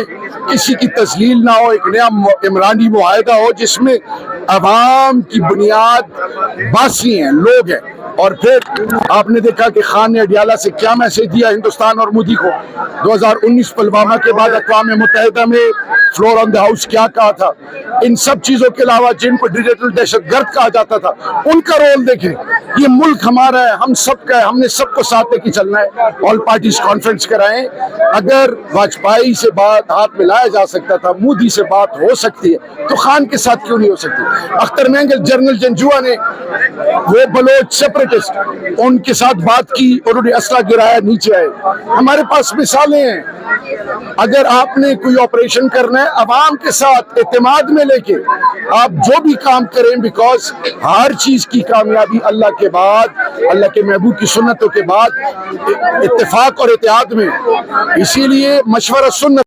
किसी की तस्लील ना हो, एक नया इमरानी मुआहदा हो जिसमें अवाम की बुनियाद बासी हैं, लोग हैं। और फिर आपने देखा कि खान ने अडियाला से क्या मैसेज दिया हिंदुस्तान और मोदी को। 2019 पुलवामा के बाद अक़वाम मुत्तहिदा में फ्लोर ऑन द हाउस क्या कहा था। इन सब चीजों के अलावा जिनको डिजिटल दहशतगर्द कहा जाता था, उनका रोल देखें। ये मुल्क हमारा है, हम सबका है, हमने सबको साथ लेके चलना है। ऑल पार्टीज कॉन्फ्रेंस कराएं। अगर वाजपेयी से बात हाथ मिलाया जा सकता था, मोदी से बात हो सकती है, तो खान के साथ क्यों नहीं हो सकती। अख्तर मेंगल, जनरल जंजुआ ने, वो बलोच सेपरेटिस्ट, उनके साथ बात की, उन्होंने असला गिराया, नीचे आए। हमारे पास मिसालें हैं। अगर आपने कोई ऑपरेशन करना है, अवाम के साथ इत्तेमाद में लेके आप जो भी काम करें, बिकॉज हर चीज की कामयाबी अल्लाह के बाद, अल्लाह के महबूब की सुन्नतों के बाद इत्तेफाक और इत्तेहाद में। इसीलिए मशवरा सुन्नत